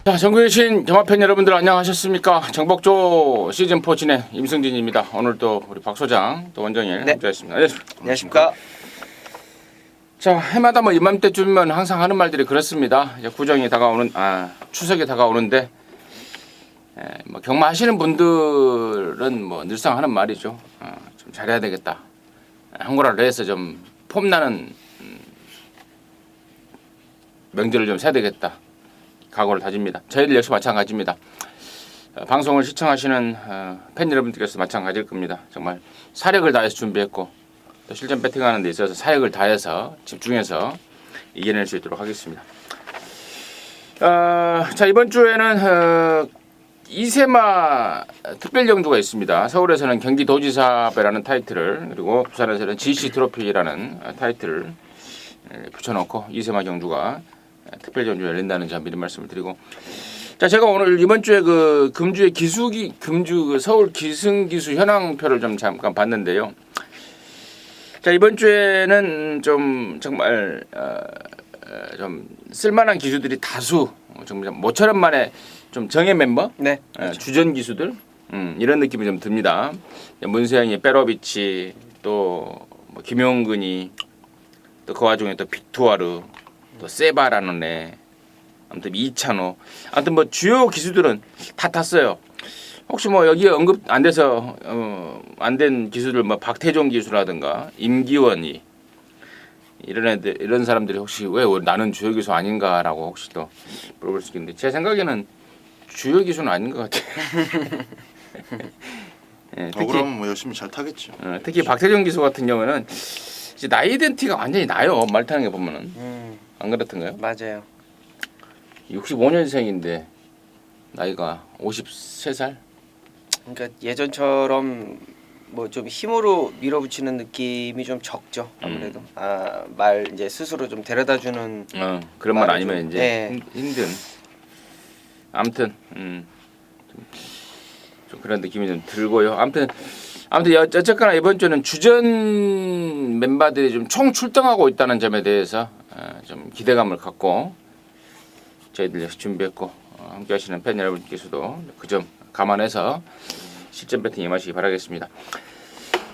자, 전국에 계신 경마팬 여러분들 안녕하셨습니까? 정복조 시즌4 진행 임승진입니다. 오늘 또 우리 박 소장 또 원정일 함께하겠습니다. 안녕하십니까? 자, 해마다 뭐 이맘때쯤이면 항상 하는 말들이 그렇습니다. 이제 구정이 다가오는 추석이 다가오는데 뭐 경마하시는 분들은 뭐 늘상 하는 말이죠. 좀 잘해야 되겠다. 한국어를 해서 좀 폼나는 명절을 좀 세야 되겠다. 각오를 다집니다. 저희들 역시 마찬가지입니다. 방송을 시청하시는 팬 여러분들께서 마찬가지일 겁니다. 정말 사력을 다해서 준비했고 또 실전 배팅하는 데 있어서 사력을 다해서 집중해서 이겨낼 수 있도록 하겠습니다. 자, 이번 주에는 이세마 특별경주가 있습니다. 서울에서는 경기도지사배라는 타이틀을, 그리고 부산에서는 GC 트로피라는 타이틀을 붙여놓고 이세마 경주가 특별경주 열린다는 점 미리 말씀을 드리고, 자, 제가 오늘 이번 주에 그 금주 그 서울 기승기수 현황표를 좀 잠깐 봤는데요. 자, 이번 주에는 좀 정말 좀 쓸만한 기수들이 다수, 정말 모처럼 만에 좀 정예 멤버, 주전 기수들, 이런 느낌이 좀 듭니다. 문세영이 빼로비치, 또 뭐 김용근이, 또 그 와중에 또 빅투아르, 또 세바라는 애, 아무튼 이찬호, 아무튼 뭐 주요 기수들은 다 탔어요. 혹시 뭐 여기에 언급 안 돼서 안 된 기수들, 뭐 박태종 기수라든가 임기원이, 이런 애들, 이런 사람들이 혹시 왜 나는 주요 기수 아닌가라고 혹시 또 물어볼 수 있겠는데, 제 생각에는 주요 기수는 아닌 것 같아요. 네, 특히 그럼 뭐 열심히 잘 타겠죠. 특히 박태종 기수 같은 경우는 이제 나이 덴티가 완전히 나요. 말 타는 게 보면은. 안 그렇던가요? 맞아요. 65년생인데 나이가 53살? 그러니까 예전처럼 뭐 좀 힘으로 밀어붙이는 느낌이 좀 적죠. 아무래도 말 이제 스스로 좀 데려다주는 그런 말 말을 아니면 좀, 이제 네. 힘든. 아무튼 좀 그런 느낌이 좀 들고요. 아무튼 어쨌거나 이번 주는 주전 멤버들이 좀 총 출동하고 있다는 점에 대해서 좀 기대감을 갖고 저희들 역시 준비했고, 함께하시는 팬 여러분께서도 그 점 감안해서 실전 배팅 임하시기 바라겠습니다.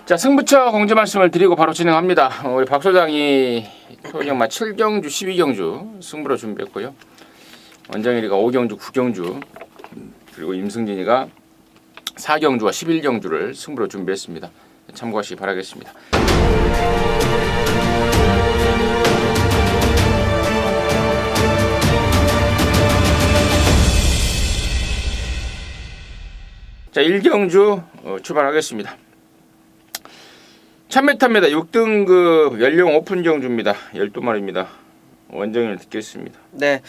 자, 승부처 공지 말씀을 드리고 바로 진행합니다. 우리 박 소장이 토경마 7경주, 12경주 승부로 준비했고요. 원정일이가 5경주, 9경주, 그리고 임승진이가 4경주와 11경주를 승부로 준비했습니다. 참고하시기 바라겠습니다. 자, 1경주 출발하겠습니다. 1000m입니다. 6등급 연령 오픈 경주입니다. 12마리입니다. 원정을 듣겠습니다. 네.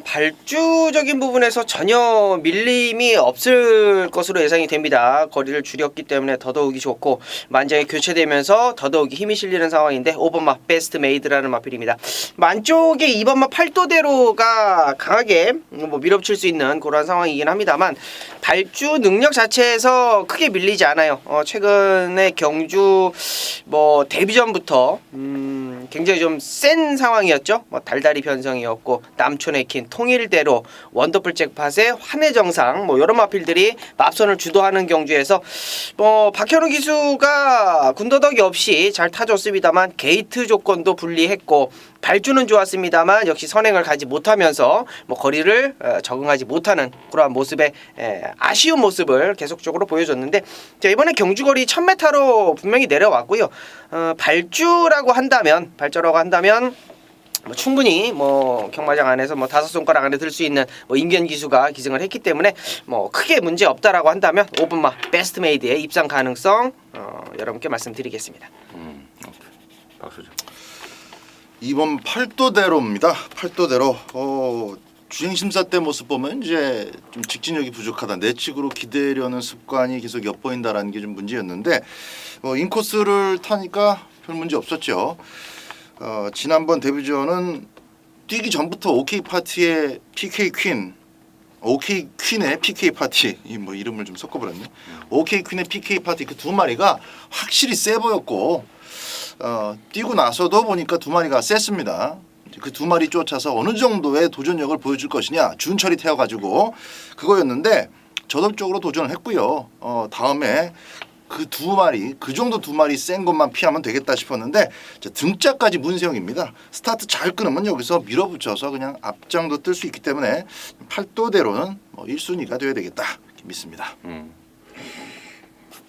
발주적인 부분에서 전혀 밀림이 없을 것으로 예상이 됩니다. 거리를 줄였기 때문에 더더욱이 좋고, 만장이 교체되면서 더더욱이 힘이 실리는 상황인데 5번마 베스트 메이드라는 마필입니다. 만쪽에 2번마 팔도대로가 강하게 뭐 밀어붙일 수 있는 그런 상황이긴 합니다만, 발주 능력 자체에서 크게 밀리지 않아요. 최근에 경주 뭐 데뷔전부터 굉장히 좀 센 상황이었죠. 뭐 달달이 변성이었고, 남촌의 킨, 통일대로, 원더풀 잭팟의 환해정상, 뭐 이런 마필들이 맙선을 주도하는 경주에서 뭐 박현우 기수가 군더더기 없이 잘 타줬습니다만 게이트 조건도 불리했고, 발주는 좋았습니다만 역시 선행을 가지 못하면서 뭐 거리를 적응하지 못하는 그러한 모습에 아쉬운 모습을 계속적으로 보여줬는데, 자, 이번에 경주거리 1000m로 분명히 내려왔고요. 발주라고 한다면 뭐 충분히 뭐 경마장 안에서 뭐 5손가락 안에 들 수 있는 뭐 임견 기수가 기승을 했기 때문에 뭐 크게 문제 없다라고 한다면 5번마 베스트 메이드의 입상 가능성 여러분께 말씀드리겠습니다. 박수죠. 2번 팔도대로입니다. 팔도대로. 주행심사 때 모습 보면 이제 좀 직진력이 부족하다, 내측으로 기대려는 습관이 계속 엿보인다라는 게 좀 문제였는데, 인코스를 타니까 별 문제 없었죠. 지난번 데뷔전은 뛰기 전부터 OK 파티의 PK 퀸, OK 퀸의 PK 파티, 뭐 이름을 좀 섞어버렸네. OK 퀸의 PK 파티 그 두 마리가 확실히 세 보였고, 뛰고 나서도 보니까 두 마리가 셌습니다. 그 두 마리 쫓아서 어느 정도의 도전력을 보여줄 것이냐 준철이 태워가지고 그거였는데 저돌적으로 도전을 했고요. 다음에 그 두 마리 그 정도 두 마리 센 것만 피하면 되겠다 싶었는데 등짝까지 문세영입니다. 스타트 잘 끊으면 여기서 밀어붙여서 그냥 앞장도 뜰 수 있기 때문에 팔도대로는 1순위가 되어야 되겠다 믿습니다.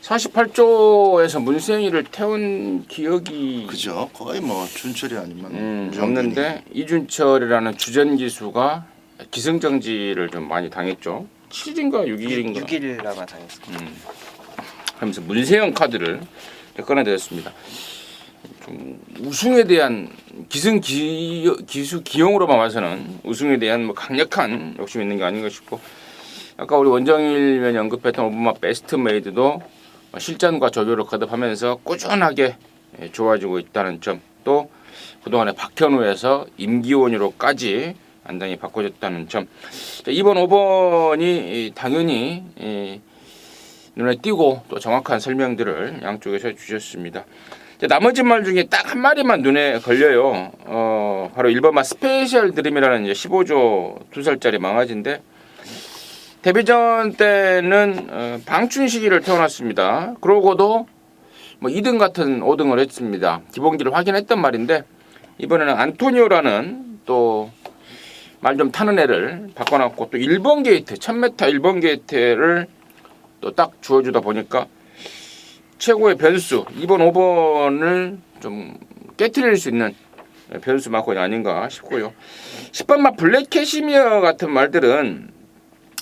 48조에서 문세영이를 태운 기억이 그죠? 거의 뭐 준철이 아니면 없는데 이준철이라는 주전 기수가 기승정지를 좀 많이 당했죠. 7일인가 6일인가 6일 아마 당했습니다. 하면서 문세영 카드를 꺼내드렸습니다. 좀 우승에 대한 기수 기용으로만 봐서는 우승에 대한 뭐 강력한 욕심이 있는 게 아닌가 싶고 아까 우리 원정일 위원이 언급했던 오버마 베스트 메이드도 실전과 조교를 거듭하면서 꾸준하게 좋아지고 있다는 점, 또 그동안에 박현우에서 임기원으로까지 안당이 바꿔졌다는 점. 이번 5번이 당연히 눈에 띄고 또 정확한 설명들을 양쪽에서 주셨습니다. 나머지 말 중에 딱 한 마리만 눈에 걸려요. 바로 1번마 스페셜 드림이라는 15조 2살짜리 망아지인데 데뷔전 때는 방춘식이를 태어났습니다. 그러고도 뭐 2등 같은 5등을 했습니다. 기본기를 확인했단 말인데 이번에는 안토니오라는 또 말 좀 타는 애를 바꿔놨고 또 1번 게이트 1000m 1번 게이트를 또 딱 주어주다 보니까 최고의 변수 2번 5번을 좀 깨트릴 수 있는 변수 마건이 아닌가 싶고요. 10번마 블랙 캐시미어 같은 말들은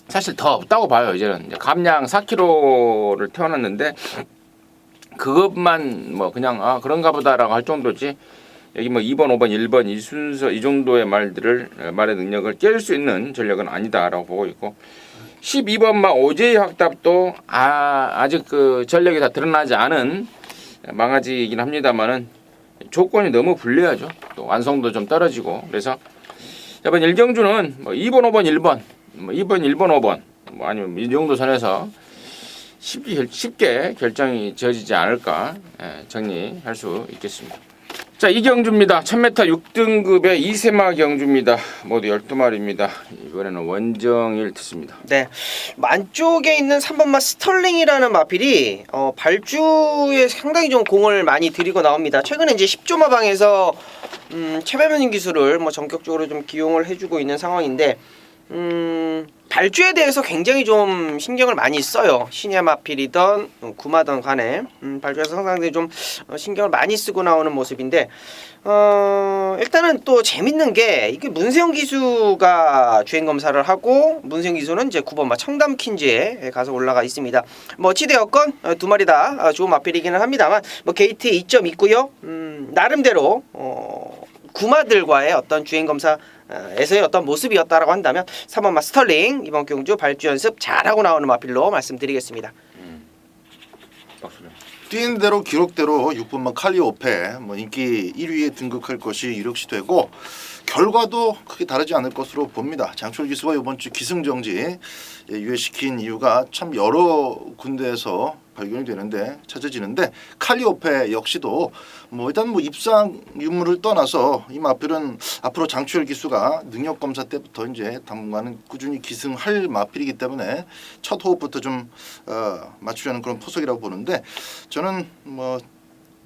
사실 더 없다고 봐요. 이제는 감량 4kg를 태어났는데 그것만 뭐 그냥 그런가 보다라고 할 정도지 여기 뭐 2번, 5번, 1번 이 순서 이 정도의 말의 능력을 깰 수 있는 전력은 아니다라고 보고 있고 12번마 오제이 확답도 아직 그 전력이 다 드러나지 않은 망아지이긴 합니다만은 조건이 너무 불리하죠. 또 완성도 좀 떨어지고 그래서 이번 일경주는 뭐 2번, 5번, 1번 뭐 2번, 1번, 5번 뭐 아니면 이 정도 선에서 쉽게 결정이 지어지지 않을까 정리할 수 있겠습니다. 자, 이 경주입니다. 1000m 6등급의 이세마 경주입니다. 모두 12마리입니다. 이번에는 원정일 트습니다. 네, 만쪽에 있는 3번마 스털링이라는 마필이 발주에 상당히 좀 공을 많이 들이고 나옵니다. 최근에 이제 10조마방에서 최배면 기술을 뭐 전격적으로 좀 기용을 해주고 있는 상황인데 발주에 대해서 굉장히 좀 신경을 많이 써요. 신의 마필이던 구마던 간에 발주에서 상당히 좀 신경을 많이 쓰고 나오는 모습인데 일단은 또 재밌는 게 이게 문세영 기수가 주행 검사를 하고 문세영 기수는 이제 9번마 청담 퀸즈에 가서 올라가 있습니다. 뭐 어찌되었건 두 마리 다 좋은 마필이기는 합니다만 뭐 게이트 2점 있고요. 나름대로 구마들과의 어떤 주행 검사 에서의 어떤 모습이었다라고 한다면 3번마 스털링 이번 경주 발주 연습 잘하고 나오는 마필로 말씀드리겠습니다. 뛰는 대로 기록대로 6번마 칼리오페 뭐 인기 1위에 등극할 것이 유력시 되고 결과도 크게 다르지 않을 것으로 봅니다. 장철 기수가 이번 주 기승정지 유예시킨 이유가 참 여러 군데에서 발견이 되는데 찾아지는데 칼리오페 역시도 뭐 일단 뭐 입상 유무를 떠나서 이 마필은 앞으로 장철 기수가 능력 검사 때부터 이제 당분간은 꾸준히 기승할 마필이기 때문에 첫 호흡부터 좀 맞추려는 그런 포석이라고 보는데 저는 뭐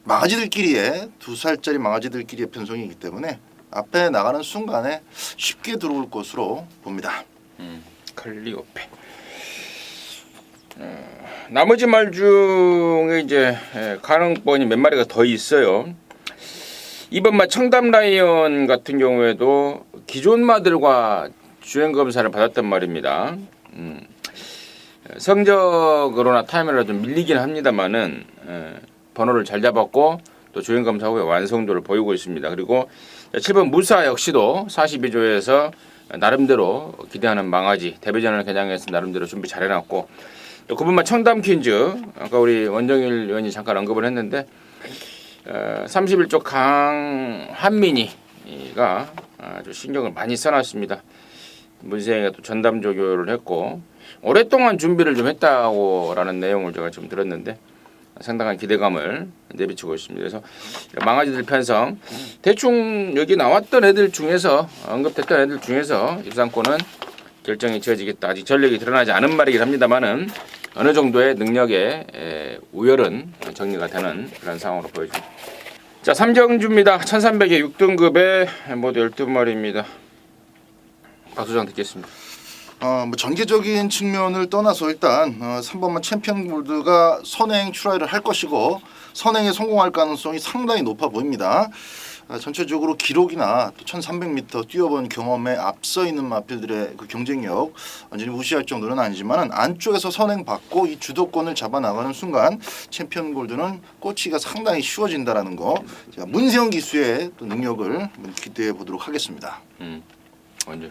망아지들끼리의 2살짜리 망아지들끼리의 편성이기 때문에 앞에 나가는 순간에 쉽게 들어올 것으로 봅니다. 칼리오페. 나머지 말 중에 이제 가능성이 몇 마리가 더 있어요. 이번마 청담 라이언 같은 경우에도 기존 마들과 주행 검사를 받았단 말입니다. 성적으로나 타이밍으로 좀 밀리긴 합니다만은 번호를 잘 잡았고 또 주행 검사 후에 완성도를 보이고 있습니다. 그리고 7번 무사 역시도 42조에서 나름대로 기대하는 망아지 데뷔전을 개장해서 나름대로 준비 잘 해놨고 또 9번마 청담 퀸즈 아까 우리 원정일 의원이 잠깐 언급을 했는데 31조 강한민이가 아주 신경을 많이 써놨습니다. 문세영이가 또 전담 조교를 했고 오랫동안 준비를 좀 했다고라는 내용을 제가 좀 들었는데 상당한 기대감을 내비치고 있습니다. 그래서 망아지들 편성 대충 여기 나왔던 애들 중에서 언급됐던 애들 중에서 입상권은 결정이 지어지겠다. 아직 전력이 드러나지 않은 말이긴 합니다만은 어느 정도의 능력의 우열은 정리가 되는 그런 상황으로 보여집니다. 자, 3경주입니다. 1300에 6등급의 모두 12마리입니다. 박수장 듣겠습니다. 뭐 전개적인 측면을 떠나서 일단 3번만 챔피언 골드가 선행 출하를 할 것이고 선행에 성공할 가능성이 상당히 높아 보입니다. 전체적으로 기록이나 또 1300m 뛰어본 경험에 앞서 있는 마필들의 그 경쟁력 완전히 무시할 정도는 아니지만 안쪽에서 선행받고 이 주도권을 잡아나가는 순간 챔피언 골드는 꽂히기가 상당히 쉬워진다라는 거, 제가 문세영 기수의 또 능력을 한번 기대해 보도록 하겠습니다. 먼저.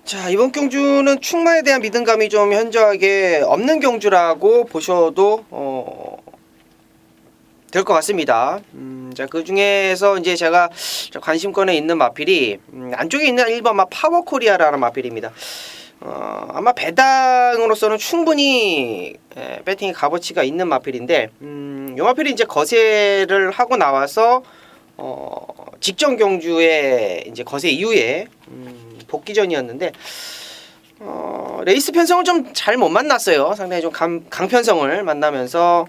자, 이번 경주는 충마에 대한 믿음감이 좀 현저하게 없는 경주라고 보셔도 될 것 같습니다. 자, 그 중에서 이제 제가 관심권에 있는 마필이 안쪽에 있는 1번 파워코리아라는 마필입니다. 아마 배당으로서는 충분히 배팅의 값어치가 있는 마필인데, 이 마필이 이제 거세를 하고 나와서 직전 경주에 이제 거세 이후에 복귀전이었는데 레이스 편성을 좀 잘 못 만났어요. 상당히 좀 강편성을 만나면서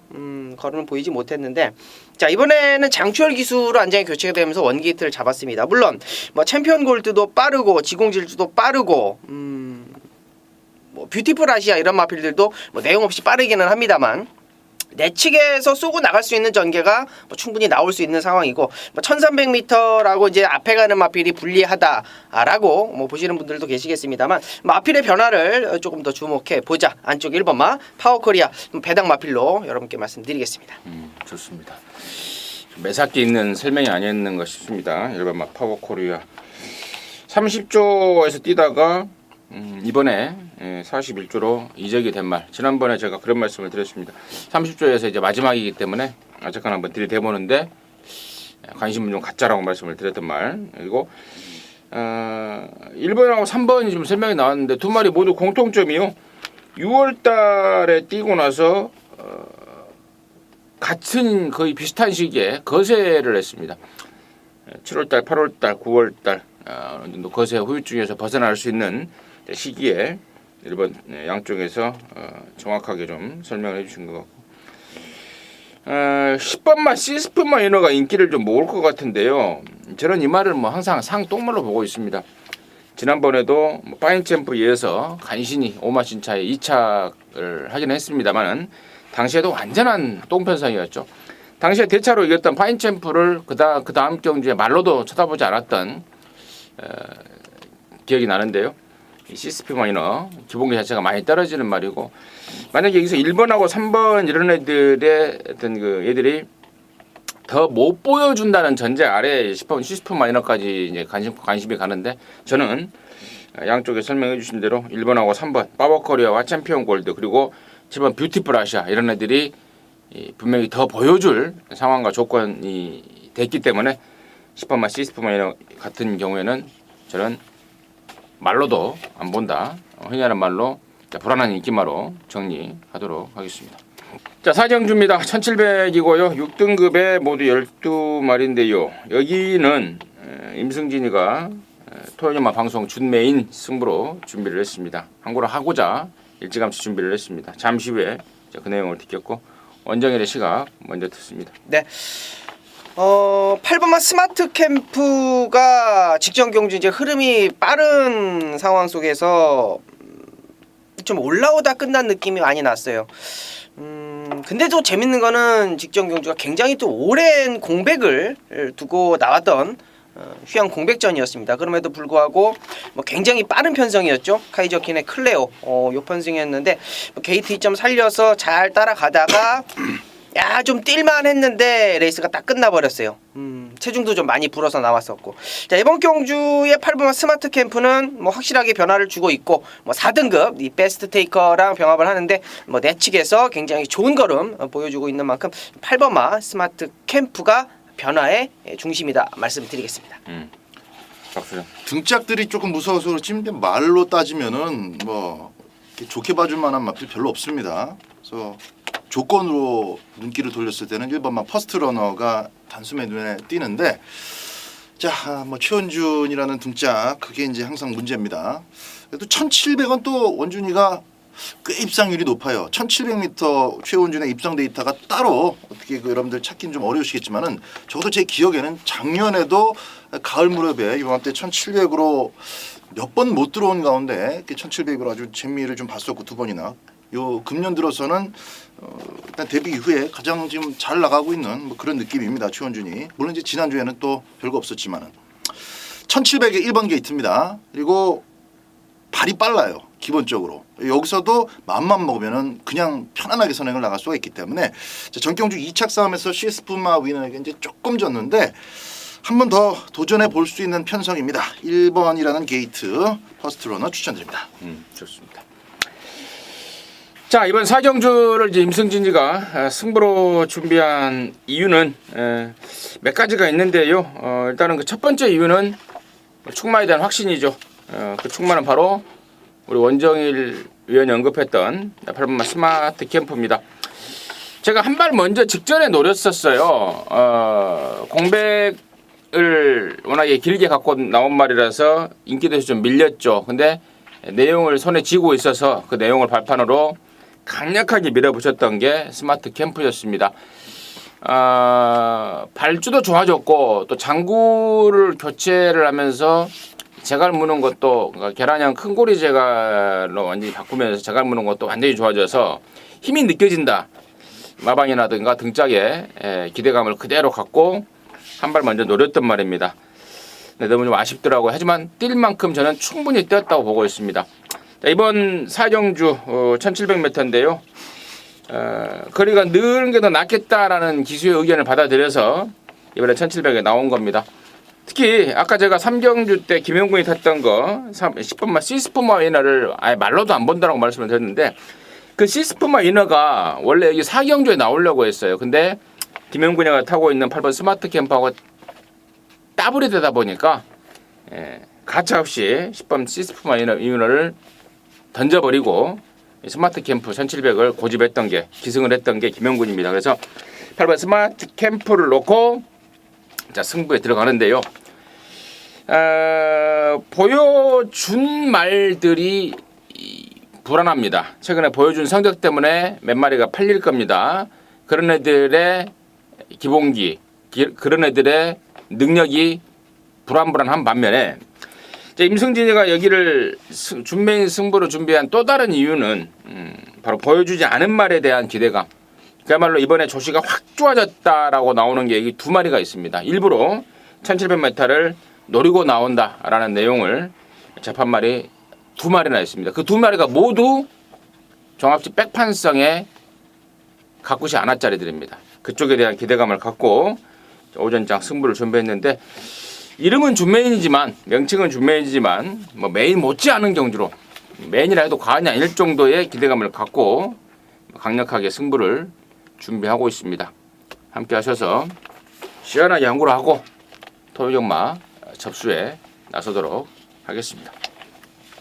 걸음을 보이지 못했는데, 자, 이번에는 장추열 기수로 안장이 교체가 되면서 원게이트를 잡았습니다. 물론 뭐 챔피언 골드도 빠르고 지공질주도 빠르고 뭐 뷰티풀 아시아 이런 마필들도 뭐 내용 없이 빠르기는 합니다만 내측에서 쏘고 나갈 수 있는 전개가 뭐 충분히 나올 수 있는 상황이고, 뭐 1300m라고 이제 앞에 가는 마필이 불리하다라고 뭐 보시는 분들도 계시겠습니다만, 마필의 변화를 조금 더 주목해 보자. 안쪽 1번마 파워코리아 배당 마필로 여러분께 말씀드리겠습니다. 좋습니다. 매사기 있는 설명이 아니었는가 싶습니다. 1번마 파워코리아 30조에서 뛰다가 이번에 41조로 이적이 된 말, 지난번에 제가 그런 말씀을 드렸습니다. 30조에서 이제 마지막이기 때문에 잠깐 한번 들이대보는데 관심은 좀 갖자라고 말씀을 드렸던 말. 그리고 1번하고 3번이 좀 설명이 나왔는데 두 마리 모두 공통점이요, 6월달에 뛰고 나서 같은 거의 비슷한 시기에 거세를 했습니다. 7월달, 8월달, 9월달 어느 정도 거세 후유증에서 벗어날 수 있는 시기에 1번 양쪽에서 정확하게 좀 설명을 해주신 것 같고, 10번만 시스프 마이너가 인기를 좀 모을 것 같은데요. 저는 이 말을 뭐 항상 상똥말로 보고 있습니다. 지난번에도 뭐 파인챔프에서 간신히 오마신차에 2착을 하긴 했습니다만은 당시에도 완전한 똥편성이었죠. 당시에 대차로 이겼던 파인챔프를 그 다음 경주에 말로도 쳐다보지 않았던 기억이 나는데요. 이 시스피 마이너 기본기 자체가 많이 떨어지는 말이고, 만약에 여기서 1번하고 3번 이런 애들의 어떤 그 애들이 더 못 보여준다는 전제 아래 10번 시스피 마이너까지 이제 관심이 가는데, 저는 양쪽에 설명해 주신 대로 1번하고 3번 파워코리아와 챔피언 골드 그리고 7번 뷰티풀 아시아 이런 애들이 분명히 더 보여줄 상황과 조건이 됐기 때문에 10번만 시스프 마이너 같은 경우에는 저는 말로도 안 본다, 흔히 하는 말로 불안한 인기마로 정리하도록 하겠습니다. 자, 사정주입니다. 1700이고요. 6등급에 모두 12마리인데요. 여기는 임승진이가 토요일마 방송 준메인 승부로 준비를 했습니다. 항고를 하고자 일찌감치 준비를 했습니다. 잠시 후에 그 내용을 듣겠고 원정일의 시각 먼저 듣습니다. 네. 8번마 스마트 캠프가 직전 경주 이제 흐름이 빠른 상황 속에서 좀 올라오다 끝난 느낌이 많이 났어요. 근데 또 재밌는 거는 직전 경주가 굉장히 또 오랜 공백을 두고 나왔던 휴양 공백전이었습니다. 그럼에도 불구하고 뭐 굉장히 빠른 편성이었죠. 카이저킨의 클레오 요 편승이었는데 뭐 게이트 2점 살려서 잘 따라가다가 야, 좀 뛸만 했는데 레이스가 딱 끝나버렸어요. 체중도 좀 많이 불어서 나왔었고. 자, 이번 경주의 8번 스마트 캠프는 뭐 확실하게 변화를 주고 있고, 뭐 4등급 이 베스트 테이커랑 병합을 하는데 뭐 내측에서 굉장히 좋은 걸음 보여주고 있는 만큼 8번마 스마트 캠프가 변화의 중심이다 말씀드리겠습니다. 박수영. 등짝들이 조금 무서워서 그렇지 말로 따지면은 뭐 좋게 봐줄 만한 맛이 별로 없습니다. 그래서 조건으로 눈길을 돌렸을 때는 1번마 퍼스트 러너가 단숨에 눈에 띄는데 자, 뭐 최원준이라는 등짝 그게 이제 항상 문제입니다. 그래도 1,700은 또 원준이가 꽤 입상률이 높아요. 1,700m 최원준의 입상 데이터가 따로 어떻게 그 여러분들 찾긴 좀 어려우시겠지만은 적어도 제 기억에는 작년에도 가을 무렵에 이맘때 1,700으로 몇 번 못 들어온 가운데 1,700으로 아주 재미를 좀 봤었고 2번이나 요 금년 들어서는 일단 데뷔 이후에 가장 지금 잘 나가고 있는 뭐 그런 느낌입니다. 최원준이 물론 이제 지난주에는 또 별거 없었지만은 1,700의 1번 게이트입니다. 그리고 발이 빨라요. 기본적으로 여기서도 마음만 먹으면은 그냥 편안하게 선행을 나갈 수가 있기 때문에 전경주 2착 싸움에서 시스푸마 위너에게 이제 조금 졌는데 한 번 더 도전해 볼 수 있는 편성입니다. 1번이라는 게이트 퍼스트 러너 추천드립니다. 좋습니다. 자, 이번 4경주를 이제 임승진이가 승부로 준비한 이유는 몇 가지가 있는데요. 일단은 그 첫 번째 이유는 충마에 대한 확신이죠. 그 충마는 바로 우리 원정일 위원이 언급했던 8번마 스마트 캠프입니다. 제가 한 발 먼저 직전에 노렸었어요. 공백을 워낙에 길게 갖고 나온 말이라서 인기도에서 좀 밀렸죠. 근데 내용을 손에 쥐고 있어서 그 내용을 발판으로 강력하게 밀어붙였던 게 스마트 캠프였습니다. 발주도 좋아졌고 또 장구를 교체를 하면서 제갈 무는 것도 그러니까 계란형 큰 고리 제갈로 완전히 바꾸면서 제갈 무는 것도 완전히 좋아져서 힘이 느껴진다. 마방이라든가 등짝에 기대감을 그대로 갖고 한 발 먼저 노렸던 말입니다. 네, 너무 좀 아쉽더라고요. 하지만 뛸 만큼 저는 충분히 뛰었다고 보고 있습니다. 자, 이번 4경주 1700m인데요. 거리가 느는 게 더 낫겠다라는 기수의 의견을 받아들여서 이번에 1700에 나온 겁니다. 특히 아까 제가 3경주 때 김영군이 탔던 거 10번마 시스푸마 이너를 아예 말로도 안 본다라고 말씀을 드렸는데 그 시스푸마 이너가 원래 여기 4경주에 나오려고 했어요. 근데 김영군이가 타고 있는 8번 스마트 캠프하고 따블이 되다 보니까 가차없이 10번 시스푸마 이너를 던져버리고 스마트 캠프 1700을 고집했던 게 기승을 했던 게 김영군입니다. 그래서 8번 스마트 캠프를 놓고 자 승부에 들어가는데요. 보여준 말들이 불안합니다. 최근에 보여준 성적 때문에 몇 마리가 팔릴 겁니다. 그런 애들의 기본기, 그런 애들의 능력이 불안한 반면에 임승진이가 여기를 준매인 승부로 준비한 또 다른 이유는 바로 보여주지 않은 말에 대한 기대감. 그야말로 이번에 조시가 확 좋아졌다라고 나오는 게 여기 두 마리가 있습니다. 일부러 1700m를 노리고 나온다라는 내용을 재판말이 두 마리나 있습니다. 그 두 마리가 모두 종합지 백판성에 가꾸지 않았짜리들입니다. 그쪽에 대한 기대감을 갖고 오전장 승부를 준비했는데 이름은 준메인이지만 명칭은 준메인이지만 뭐 메인 못지않은 경주로 메인이라 해도 과언이 아닐 정도의 기대감을 갖고 강력하게 승부를 준비하고 있습니다. 함께 하셔서 시원하게 양구를 하고 토요경마 접수에 나서도록 하겠습니다.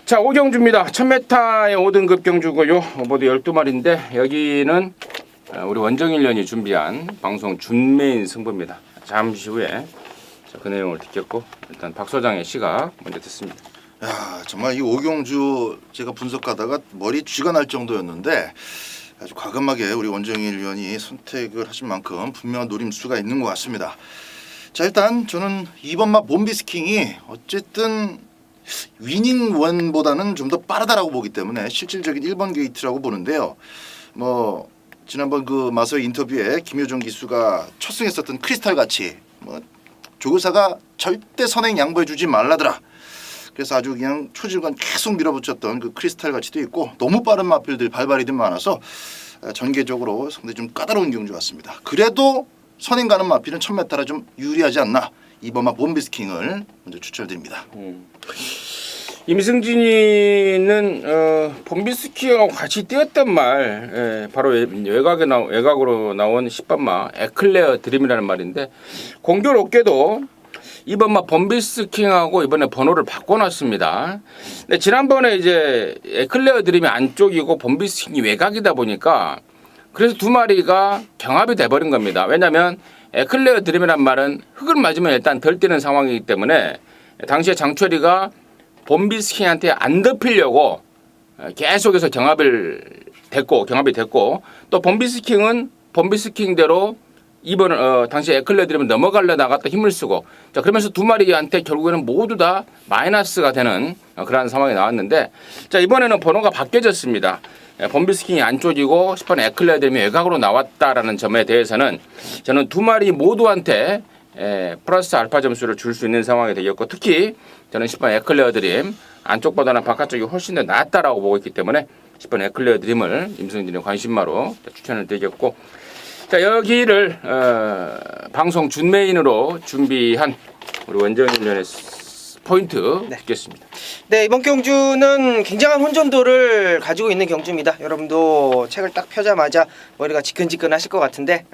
자, 5경주입니다. 1000m의 5등급 경주고요. 모두 12마리인데 여기는 우리 원정일련이 준비한 방송 준메인 승부입니다. 잠시 후에 그 내용을 듣겠고 일단 박 소장의 시각 먼저 듣습니다. 야, 정말 이 5경주 제가 분석하다가 머리 쥐가 날 정도였는데 아주 과감하게 우리 원정일 위원이 선택을 하신 만큼 분명한 노림수가 있는 것 같습니다. 자, 일단 저는 2번마 봄비스킹이 어쨌든 위닝원보다는 좀 더 빠르다라고 보기 때문에 실질적인 1번 게이트라고 보는데요. 뭐 지난번 그 마서 인터뷰에 김효정 기수가 첫 승했었던 크리스탈 같이 뭐 조교사가 절대 선행 양보해주지 말라더라. 그래서 아주 그냥 초질관 계속 밀어붙였던 그 크리스탈 가치도 있고 너무 빠른 마필들 발발이들 많아서 전개적으로 상당히 좀 까다로운 경주 같습니다. 그래도 선행 가는 마필은 1000m라 좀 유리하지 않나. 이번마 봄비스킹을 먼저 추천드립니다. 임승진이는 봄비스키하고 같이 뛰었던 말 바로 외곽으로 나온 10번마 에클레어 드림이라는 말인데 공교롭게도 이번마 봄비스킹하고 이번에 번호를 바꿔놨습니다. 근데 지난번에 이제 에클레어 드림이 안쪽이고 봄비스킹이 외곽이다 보니까 그래서 두 마리가 경합이 돼버린 겁니다. 왜냐하면 에클레어 드림이란 말은 흙을 맞으면 일단 덜 뛰는 상황이기 때문에 당시에 장철이가 본비스킹한테 안 덮이려고 계속해서 경합이 됐고 또 본비스킹은 본비스킹대로 이번 당시 에클레어 드림을 넘어가려 나갔다 힘을 쓰고 자 그러면서 두 마리한테 결국에는 모두 다 마이너스가 되는 그러한 상황이 나왔는데 자 이번에는 번호가 바뀌어졌습니다. 본비스킹이 안쪽이고 10번 에클레어 드림이 외곽으로 나왔다라는 점에 대해서는 저는 두 마리 모두한테 플러스 알파 점수를 줄 수 있는 상황이 되겠고 특히 저는 10번 에클레어 드림 안쪽보다는 바깥쪽이 훨씬 더 낫다라고 보고 있기 때문에 10번 에클레어 드림을 임승진의 관심마로 추천을 드리겠고 자 여기를 방송 준메인으로 준비한 우리 원정일련의 포인트 듣겠습니다. 네, 이번 경주는 굉장한 혼전도를 가지고 있는 경주입니다. 여러분도 책을 딱 펴자마자 머리가 지끈지끈 하실 것 같은데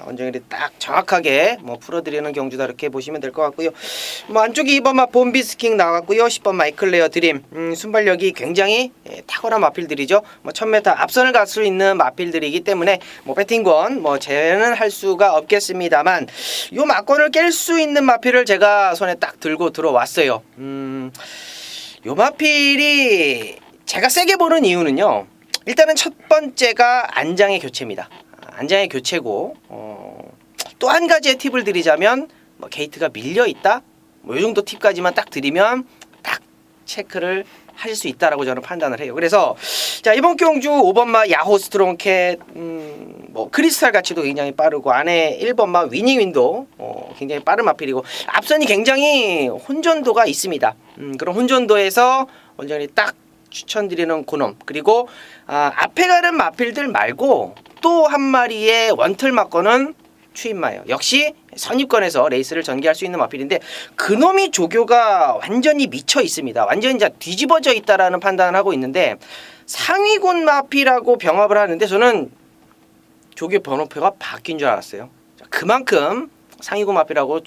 원정일이 딱 정확하게 풀어드리는 경주다 이렇게 보시면 될 것 같고요. 안쪽이 2번 맛 본비스킹 나왔고요. 10번 마이클레어 드림 순발력이 굉장히 탁월한 마필들이죠. 1000m 앞선을 갈 수 있는 마필들이기 때문에 배팅권 제외는 할 수가 없겠습니다만 이 막권을 깰 수 있는 마필을 제가 손에 딱 들고 들어왔어요. 요 마필이 제가 세게 보는 이유는요. 일단은 첫 번째가 안장의 교체입니다. 안장의 교체고 또 한 가지의 팁을 드리자면 게이트가 밀려 있다. 요 정도 팁까지만 딱 드리면 딱 체크를 하실 수 있다라고 저는 판단을 해요. 그래서 자 이번 경주 5번마 야호 스트롱캣 크리스탈 가치도 굉장히 빠르고 안에 1번마 위닝 윈도 굉장히 빠른 마필이고 앞선이 굉장히 혼전도가 있습니다. 그런 혼전도에서 원장이 딱 추천드리는 그놈 그리고 앞에 가는 마필들 말고 또 한 마리의 원틀 막거는 추임마예요. 역시 선입권에서 레이스를 전개할 수 있는 마필인데 그놈이 조교가 완전히 미쳐 있습니다. 완전히 이제 뒤집어져 있다라는 판단을 하고 있는데 상위군 마필하고 병합을 하는데 저는 조교 번호표가 바뀐 줄 알았어요. 그만큼 상위군 마필하고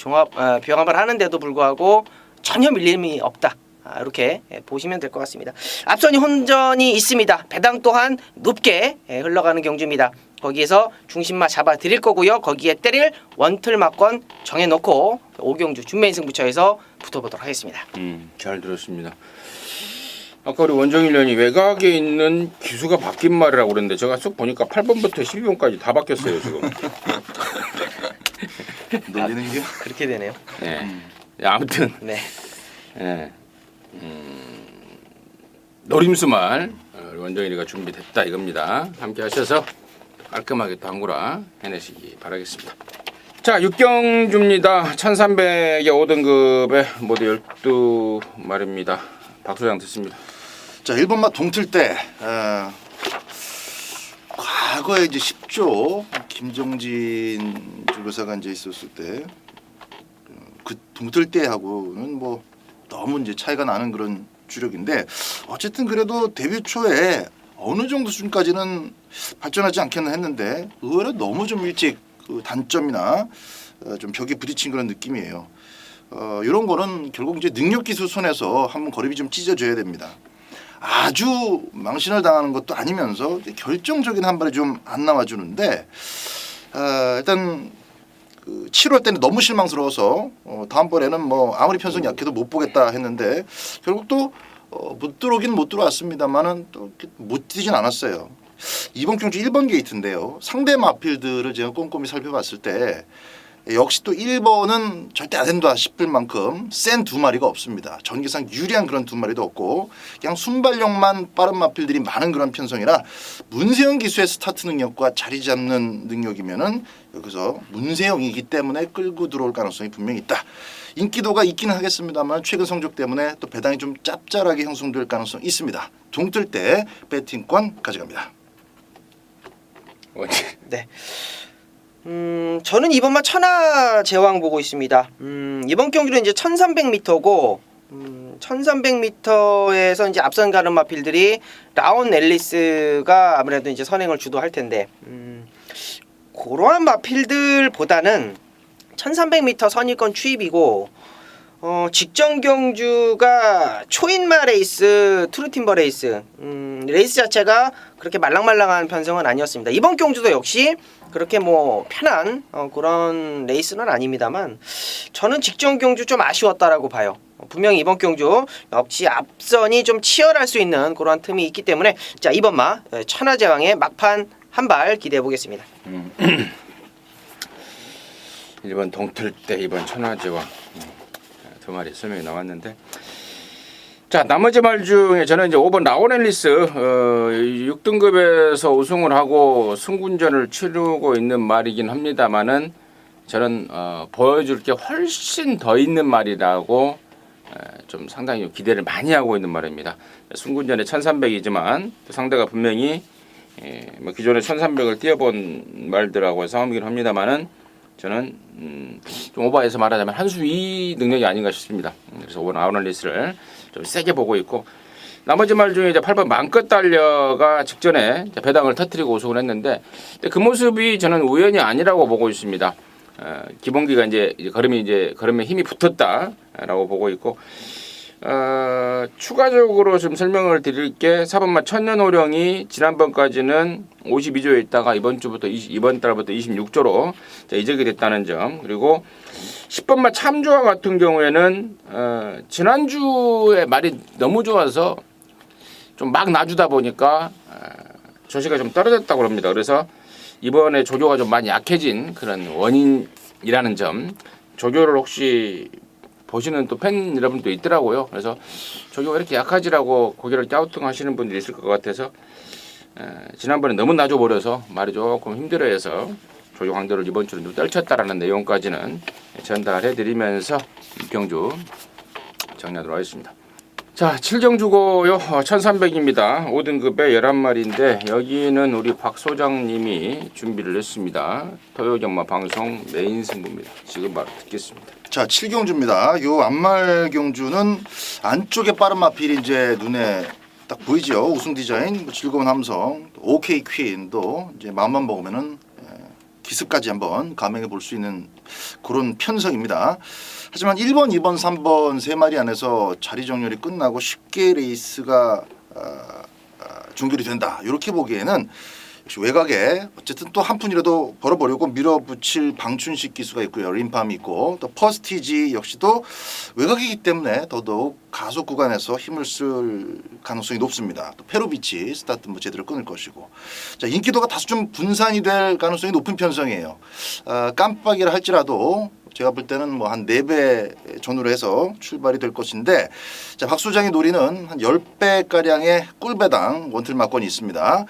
병합을 하는데도 불구하고 전혀 밀림이 없다. 이렇게 보시면 될 것 같습니다. 앞선이 혼전이 있습니다. 배당 또한 높게 흘러가는 경주입니다. 거기에서 중심만 잡아 드릴 거고요. 거기에 때릴 원틀 막권 정해놓고 5경주 준메인 승부처에서 붙어보도록 하겠습니다. 잘 들었습니다. 아까 우리 원정일련이 외곽에 있는 기수가 바뀐 말이라고 그랬는데 제가 쭉 보니까 8번부터 12번까지 다 바뀌었어요 지금. 놀리는 게 그렇게 되네요. 네. 아무튼 네. 노림수말 원정일이가 준비됐다 이겁니다. 함께 하셔서 깔끔하게 또 한구라 해내시기 바라겠습니다. 자 6경주입니다. 1300의 5등급에 모두 12마리입니다. 박소장 듣습니다. 자 1번마 동틀 때 과거에 이제 10조 김정진 주교사가 이제 있었을 때 그 동틀 때하고는 너무 이제 차이가 나는 그런 주력인데 어쨌든 그래도 데뷔 초에 어느 정도 수준까지는 발전하지 않겠나 했는데 의외로 너무 좀 일찍 그 단점이나 좀 벽에 부딪힌 그런 느낌이에요. 이런 거는 결국 이제 능력 기술 손에서 한번 거립이 좀 찢어져야 됩니다. 아주 망신을 당하는 것도 아니면서 결정적인 한 발이 좀 안 나와주는데 일단 그 7월 때는 너무 실망스러워서 다음번에는 아무리 편성이 약해도 못 보겠다 했는데 결국 또 못 들어오긴 못 들어왔습니다만은 또 못 뛰진 않았어요. 이번 경주 1번 게이트인데요. 상대 마필들을 제가 꼼꼼히 살펴봤을 때 역시 또 1번은 절대 안 된다 싶을 만큼 센 두 마리가 없습니다. 전기상 유리한 그런 두 마리도 없고 그냥 순발력만 빠른 마필들이 많은 그런 편성이라 문세영 기수의 스타트 능력과 자리 잡는 능력이면은 여기서 문세영이기 때문에 끌고 들어올 가능성이 분명히 있다. 인기도가 있기는 하겠습니다만 최근 성적 때문에 또 배당이 좀 짭짤하게 형성될 가능성이 있습니다. 동틀 때 배팅권 가져갑니다. 네. 저는 이번만 천하 제왕 보고 있습니다. 이번 경기는 이제 1300m고 1300m에서 이제 앞선 가는 마필들이 라온 앨리스가 아무래도 이제 선행을 주도할 텐데 그러한 마필들보다는 1300m 선입권 추입이고 직전 경주가 초인마 레이스, 트루팀버 레이스 레이스 자체가 그렇게 말랑말랑한 편성은 아니었습니다. 이번 경주도 역시 그렇게 뭐 편한 그런 레이스는 아닙니다만 저는 직전 경주 좀 아쉬웠다라고 봐요. 분명히 이번 경주 역시 앞선이 좀 치열할 수 있는 그런 틈이 있기 때문에 자 이번마 천하제왕의 막판 한 발 기대해 보겠습니다. 1번 동틀대 2번 천하제왕 두 마리 설명이 나왔는데 자 나머지 말 중에 저는 이제 5번 라오넬리스 6등급에서 우승을 하고 승군전을 치르고 있는 말이긴 합니다만은 저는 보여줄 게 훨씬 더 있는 말이라고 좀 상당히 기대를 많이 하고 있는 말입니다. 승군전에 1300이지만 상대가 분명히 뭐 기존에 1300을 뛰어본 말들하고 싸움이긴 합니다만은 저는 좀 오버해서 말하자면 한 수 위 능력이 아닌가 싶습니다. 그래서 5번 아우널리스를 좀 세게 보고 있고 나머지 말 중에 이제 8번 마음껏 달려가 직전에 배당을 터뜨리고 우승을 했는데 그 모습이 저는 우연이 아니라고 보고 있습니다. 기본기가 이제 걸음에 힘이 붙었다라고 보고 있고 추가적으로 좀 설명을 드릴 게 4번마 천년호령이 지난번까지는 52조에 있다가 이번 달부터 26조로 이적이 됐다는 점 그리고 10번마 참조와 같은 경우에는 지난주에 말이 너무 좋아서 좀 막 놔주다 보니까 조시가 좀 떨어졌다고 합니다. 그래서 이번에 조교가 좀 많이 약해진 그런 원인이라는 점 조교를 혹시 보시는 또 팬 여러분도 있더라고요. 그래서 조교가 이렇게 약하지라고 고개를 갸우뚱하시는 분들이 있을 것 같아서 지난번에 너무 놔줘버려서 말이 조금 힘들어해서 조교 강도를 이번 주는 좀 떨쳤다라는 내용까지는 전달해드리면서 경주 정리하도록 하겠습니다. 자 7경주고요 1300입니다. 5등급에 11마리인데 여기는 우리 박 소장님이 준비를 했습니다. 토요경마 방송 메인 승부입니다. 지금 바로 듣겠습니다. 자, 7경주입니다. 요 앞말 경주는 안쪽에 빠른 마필이 이제 눈에 딱 보이죠. 우승 디자인, 즐거운 함성, OK 퀸도 이제 마음만 먹으면은 기습까지 한번 감행해 볼 수 있는 그런 편성입니다. 하지만 1번, 2번, 3번 세 마리 안에서 자리 정렬이 끝나고 쉽게 레이스가 종결이 된다. 이렇게 보기에는 역시 외곽에 어쨌든 또 한 푼이라도 벌어보려고 밀어붙일 방춘식 기수가 있고요. 림팜이 있고 또 퍼스티지 역시도 외곽이기 때문에 더더욱 가속 구간에서 힘을 쓸 가능성이 높습니다. 또 페로비치 스타트 뭐 제대로 끊을 것이고 자 인기도가 다소 좀 분산이 될 가능성이 높은 편성이에요. 깜빡이를 할지라도 제가 볼 때는 뭐 한 4배 전후로 해서 출발이 될 것인데 자 박 소장이 노리는 한 10배가량의 꿀배당 원틀 막권이 있습니다.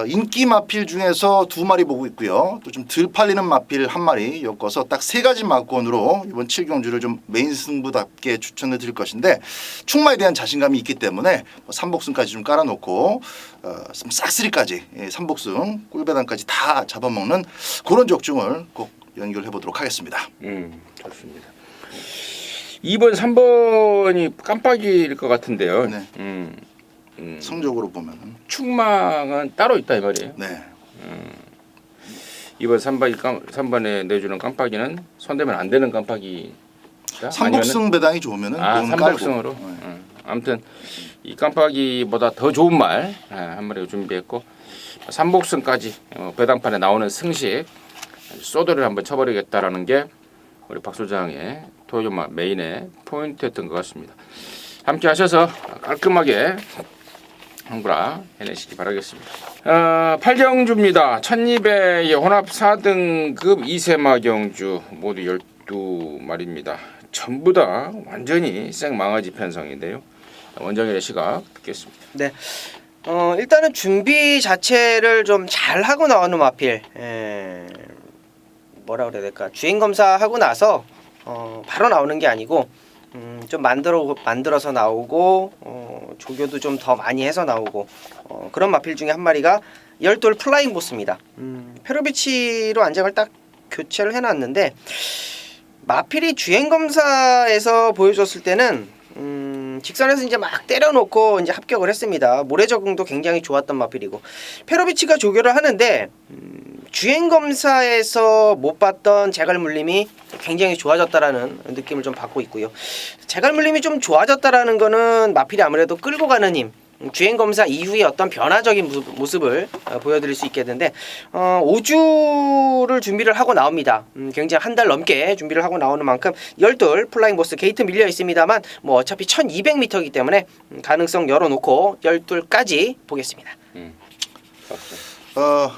인기 마필 중에서 2마리 보고 있고요. 또 좀 덜 팔리는 마필 1마리 엮어서 딱 3가지 막권으로 이번 7경주를 좀 메인 승부답게 추천을 드릴 것인데 충마에 대한 자신감이 있기 때문에 3복승까지 좀 깔아놓고 3-3까지 3복승 꿀배당까지 다 잡아먹는 그런 적중을 꼭 연결해 보도록 하겠습니다. 좋습니다. 2번, 3번이 깜빡이일 것 같은데요. 네. 성적으로 보면은 충망은 따로 있다 이 말이에요. 네. 2번, 3번에 내주는 깜빡이는 손대면 안 되는 깜빡이. 3복승 배당이 좋으면은 그건 깔고. 3복승으로. 아무튼 이 깜빡이보다 더 좋은 말 한 마리 준비했고 3복승까지 배당판에 나오는 승식 소드를 한번 쳐버리겠다라는 게 우리 박 소장의 토요마 메인의 포인트였던 것 같습니다. 함께 하셔서 깔끔하게 홍보라 해내시기 바라겠습니다. 8경주입니다. 1200의 혼합 4등급 2세마 경주 모두 12마리입니다. 전부 다 완전히 생망아지 편성인데요. 원정일의 시각 듣겠습니다. 네. 일단은 준비 자체를 좀 잘 하고 나오는 마필. 뭐라 그래야 될까? 주행 검사하고 나서 바로 나오는 게 아니고 좀 만들어서 나오고 조교도 좀 더 많이 해서 나오고 그런 마필 중에 한 마리가 열돌 플라잉 보스입니다. 페로비치로 안장을 딱 교체를 해놨는데 마필이 주행 검사에서 보여줬을 때는 직선에서 이제 막 때려놓고 이제 합격을 했습니다. 모래 적응도 굉장히 좋았던 마필이고 페로비치가 조교를 하는데 주행 검사에서 못 봤던 제갈 물림이 굉장히 좋아졌다라는 느낌을 좀 받고 있고요. 제갈 물림이 좀 좋아졌다라는 거는 마필이 아무래도 끌고 가는 힘, 주행 검사 이후에 어떤 변화적인 모습을 보여드릴 수 있겠는데 5주를 준비를 하고 나옵니다. 굉장히 한 달 넘게 준비를 하고 나오는 만큼 열둘 플라잉 보스 게이트 밀려 있습니다만 뭐 어차피 1200m이기 때문에 가능성 열어놓고 열둘까지 보겠습니다.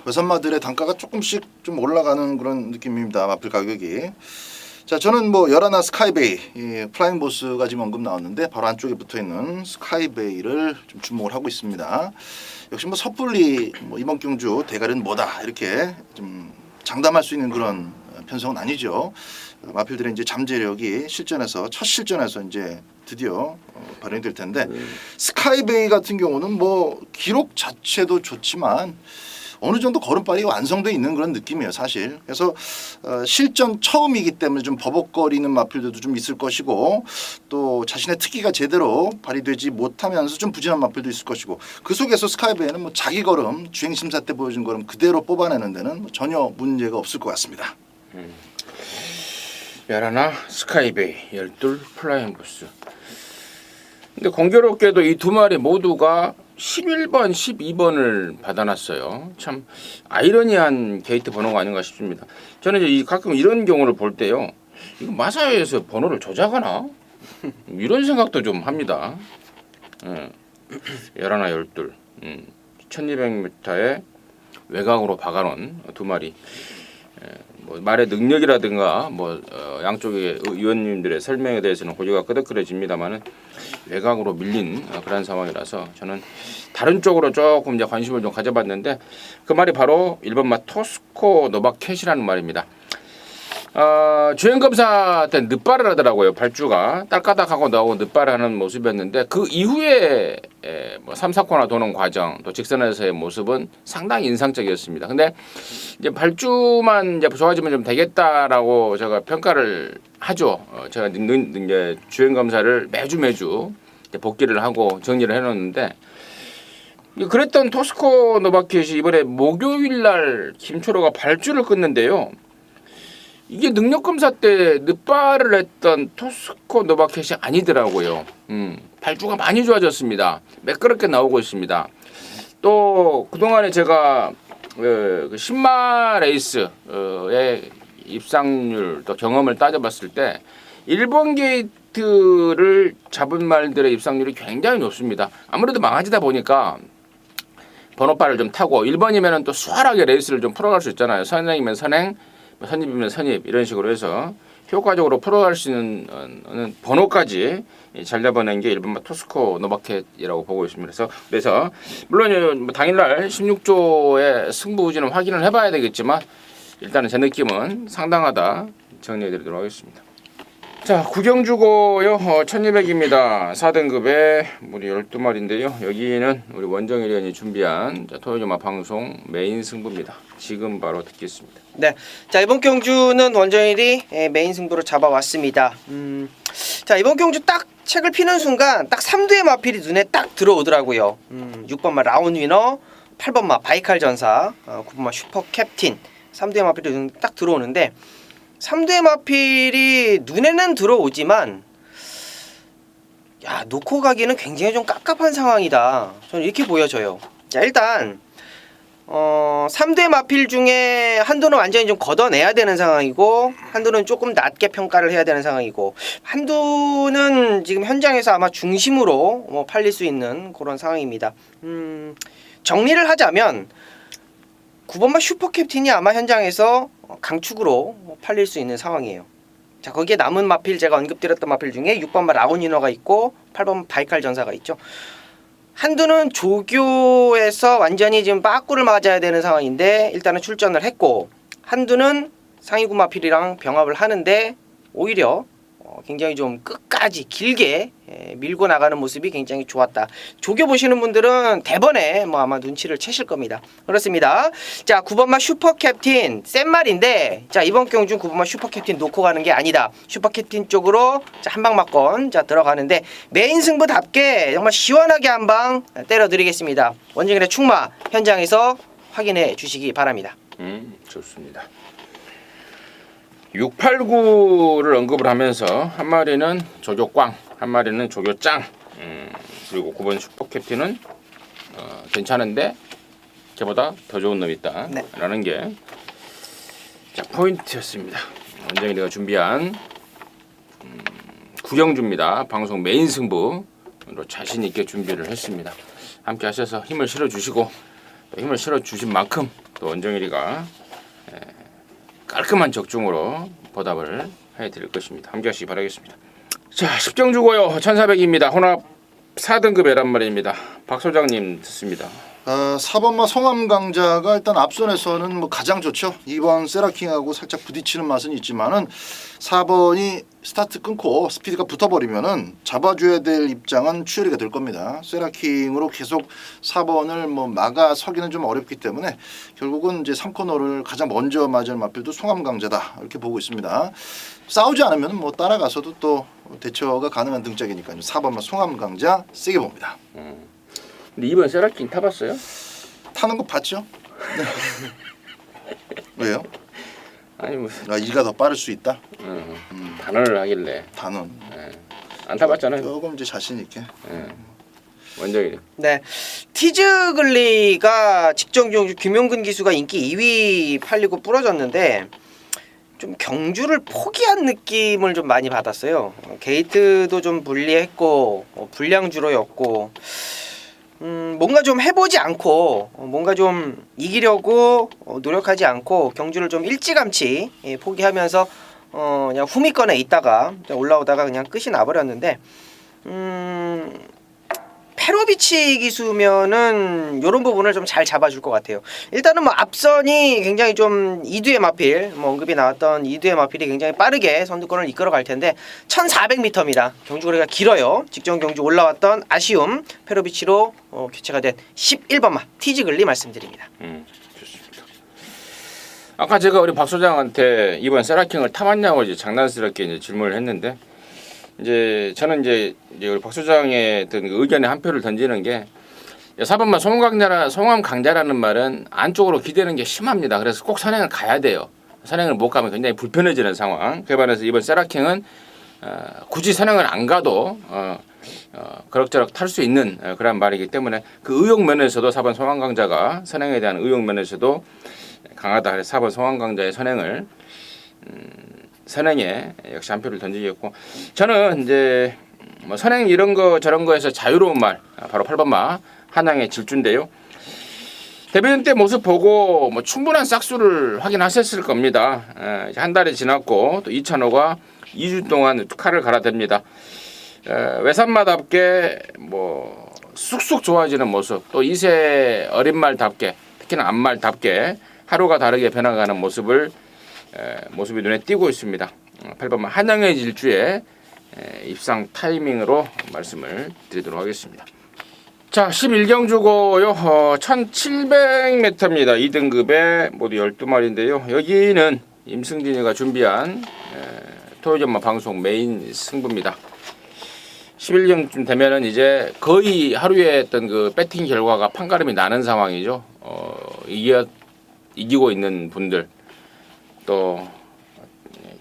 외산마들의 단가가 조금씩 좀 올라가는 그런 느낌입니다. 마필 가격이. 자, 저는 뭐 열하나 스카이베이, 이 플라잉 보스가 지금 언급 나왔는데 바로 안쪽에 붙어 있는 스카이베이를 좀 주목을 하고 있습니다. 역시 뭐 섣불리 뭐 이번 경주 대가리는 뭐다 이렇게 좀 장담할 수 있는 그런 편성은 아니죠. 마필들의 이제 잠재력이 첫 실전에서 이제 드디어 발현이 될 텐데 스카이베이 같은 경우는 뭐 기록 자체도 좋지만 어느 정도 걸음발이 완성되어 있는 그런 느낌이에요, 사실. 그래서 실전 처음이기 때문에 좀 버벅거리는 마필들도 좀 있을 것이고 또 자신의 특기가 제대로 발휘되지 못하면서 좀 부진한 마필도 있을 것이고 그 속에서 스카이베이는 뭐 자기 걸음, 주행 심사 때 보여준 걸음 그대로 뽑아내는 데는 뭐 전혀 문제가 없을 것 같습니다. 열하나 스카이베이, 열둘 플라잉 보스. 근데 공교롭게도 이 두 마리 모두가 11번, 12번을 받아놨어요. 참 아이러니한 게이트 번호가 아닌가 싶습니다. 저는 이제 가끔 이런 경우를 볼 때요. 이거 마사회에서 번호를 조작하나? 이런 생각도 좀 합니다. 열하나, 열둘. 1200m에 외곽으로 박아놓은 두 마리. 뭐 말의 능력이라든가 뭐 양쪽의 의원님들의 설명에 대해서는 고지가 끄덕거려집니다만은 외곽으로 밀린 그런 상황이라서 저는 다른 쪽으로 조금 이제 관심을 좀 가져봤는데 그 말이 바로 1번마 토스코 노바켓이라는 말입니다. 주행 검사 때 늪발을 하더라고요. 발주가 딸까닥하고 나오고 늪발을 하는 모습이었는데 그 이후에 뭐 3, 4코너 도는 과정 또 직선에서의 모습은 상당히 인상적이었습니다. 근데 이제 발주만 이제 좋아지면 좀 되겠다라고 제가 평가를 하죠. 제가 이제 주행 검사를 매주 복귀를 하고 정리를 해놓는데 그랬던 토스코 노바켓이 이번에 목요일 날 김초로가 발주를 끊는데요. 이게 능력검사 때 늪발을 했던 토스코 노바켓이 아니더라고요. 발주가 많이 좋아졌습니다. 매끄럽게 나오고 있습니다. 또 그동안에 제가 그 신마 레이스의 입상률 또 경험을 따져봤을 때 1번 게이트를 잡은 말들의 입상률이 굉장히 높습니다. 아무래도 망아지다 보니까 번호판을 좀 타고 1번이면 또 수월하게 레이스를 좀 풀어갈 수 있잖아요. 선행이면 선행, 선입이면 선입 이런 식으로 해서 효과적으로 풀어갈 수 있는 번호까지 잘 잡아낸 게 1번마 토스코 노바켓이라고 보고 있습니다. 그래서 물론 뭐 당일날 16조의 승부지는 확인을 해봐야 되겠지만 일단은 제 느낌은 상당하다 정리해드리도록 하겠습니다. 자, 구경 주고요. 1200입니다. 4등급에 무리 12마리인데요. 여기는 우리 원정일 의원이 준비한 토요일마 방송 메인 승부입니다. 지금 바로 듣겠습니다. 네, 자 이번 경주는 원정일이 메인 승부로 잡아왔습니다. 자 이번 경주 딱 책을 피는 순간 딱 3두의 마필이 눈에 딱 들어오더라고요. 6번마 라운 위너, 8번마 바이칼 전사, 9번마 슈퍼 캡틴 3두의 마필이 눈에 딱 들어오는데 3두의 마필이 눈에는 들어오지만 야 놓고 가기는 굉장히 좀 깝깝한 상황이다. 저는 이렇게 보여져요. 자 일단 3두의 마필 중에 한두는 완전히 좀 걷어내야 되는 상황이고 한두는 조금 낮게 평가를 해야 되는 상황이고 한두는 지금 현장에서 아마 중심으로 뭐 팔릴 수 있는 그런 상황입니다. 정리를 하자면 9번마 슈퍼캡틴이 아마 현장에서 강축으로 팔릴 수 있는 상황이에요. 자 거기에 남은 마필 제가 언급드렸던 마필 중에 6번마 라온이너가 있고 8번 바이칼 전사가 있죠. 한두는 조교에서 완전히 지금 빠꾸를 맞아야 되는 상황인데 일단은 출전을 했고 한두는 상위구 마필이랑 병합을 하는데 오히려 굉장히 좀 끝까지 길게 밀고 나가는 모습이 굉장히 좋았다. 조교 보시는 분들은 대번에 뭐 아마 눈치를 채실 겁니다. 그렇습니다. 자 9번마 슈퍼캡틴 센 말인데 자 이번 경주 9번마 슈퍼캡틴 놓고 가는 게 아니다. 슈퍼캡틴 쪽으로 한방 맞건 자 들어가는데 메인 승부답게 정말 시원하게 한 방 때려드리겠습니다. 원정일의 충마 현장에서 확인해 주시기 바랍니다. 좋습니다. 689를 언급을 하면서 한 마리는 조교꽝, 한 마리는 조교짱 그리고 9번 슈퍼 캡틴은 괜찮은데 걔보다 더 좋은 놈이 네. 있다라는 게 자, 포인트였습니다. 원정이가 준비한 구경주입니다. 방송 메인 승부로 자신 있게 준비를 했습니다. 함께 하셔서 힘을 실어주시고 또 힘을 실어주신 만큼 또 원정일이가 깔끔한 적중으로 보답을 해드릴 것입니다. 함께 하시기 바라겠습니다. 자, 10경 주고요. 1400입니다. 혼합 4등급이란 말입니다. 박 소장님 듣습니다. 4번마 송암강자가 일단 앞선에서는 뭐 가장 좋죠. 2번 세라킹하고 살짝 부딪히는 맛은 있지만은 4번이 스타트 끊고 스피드가 붙어버리면은 잡아줘야 될 입장은 추열이가 될 겁니다. 세라킹으로 계속 4번을 뭐 막아서기는 좀 어렵기 때문에 결국은 이제 3코너를 가장 먼저 맞을 마필도 송암강자다 이렇게 보고 있습니다. 싸우지 않으면 뭐 따라가서도 또 대처가 가능한 등짝이니까요. 4번마 송암강자 세게 봅니다. 근데 이번 세라킨 타봤어요? 타는 거 봤죠? 왜요? 아니 뭐 이가 더 빠를 수 있다. 단언을 하길래 단언. 안 타봤잖아요. 조금 이제 자신 있게. 원정이. 네, 티즈글리가 직전 경주 김용근 기수가 인기 2위 팔리고 부러졌는데 좀 경주를 포기한 느낌을 좀 많이 받았어요. 게이트도 좀 불리했고 불량주로였고 뭔가 좀 해보지 않고 뭔가 좀 이기려고 노력하지 않고 경주를 좀 일찌감치 포기하면서 그냥 후미권에 있다가 올라오다가 그냥 끝이 나버렸는데 페로비치 기수면은 이런 부분을 좀 잘 잡아줄 것 같아요. 일단은 뭐 앞선이 굉장히 좀 이두의 마필, 뭐 언급이 나왔던 이두의 마필이 굉장히 빠르게 선두권을 이끌어갈 텐데 1,400m입니다. 경주거리가 길어요. 직전 경주 올라왔던 아쉬움 페로비치로 교체가 된 11번마 티즈글리 말씀드립니다. 좋습니다. 아까 제가 우리 박 소장한테 이번 세라킹을 타봤냐고 이제 장난스럽게 이제 질문을 했는데. 이제 저는 이제 우리 박 소장의 어떤 의견에 한 표를 던지는 게 4번만 송암강자라는 말은 안쪽으로 기대는 게 심합니다. 그래서 꼭 선행을 가야 돼요. 선행을 못 가면 굉장히 불편해지는 상황. 그에 반해서 이번 세라킹은 굳이 선행을 안 가도 그럭저럭 탈 수 있는 그런 말이기 때문에 그 의욕 면에서도 4번 송암강자가 선행에 대한 의욕 면에서도 강하다. 그래서 4번 송암강자의 선행에 역시 한 표를 던지겠고 저는 이제 뭐 선행 이런 거 저런 거에서 자유로운 말 바로 8번마 한양의 질주인데요. 데뷔전 때 모습 보고 뭐 충분한 싹수를 확인하셨을 겁니다. 이제 한 달이 지났고 또 이찬호가 2주 동안 칼을 갈아댑니다. 외산마답게 뭐 쑥쑥 좋아지는 모습 또 2세 어린 말답게 특히나 앞말답게 하루가 다르게 변화가는 모습이 눈에 띄고 있습니다. 8번만 한양의 질주의 입상 타이밍으로 말씀을 드리도록 하겠습니다. 자, 11경주고요. 1700m입니다. 2등급에 모두 12마리인데요. 여기는 임승진이가 준비한 토요전마 방송 메인 승부입니다. 11경쯤 되면은 이제 거의 하루에 어떤 그 배팅 결과가 판가름이 나는 상황이죠. 이기고 있는 분들 또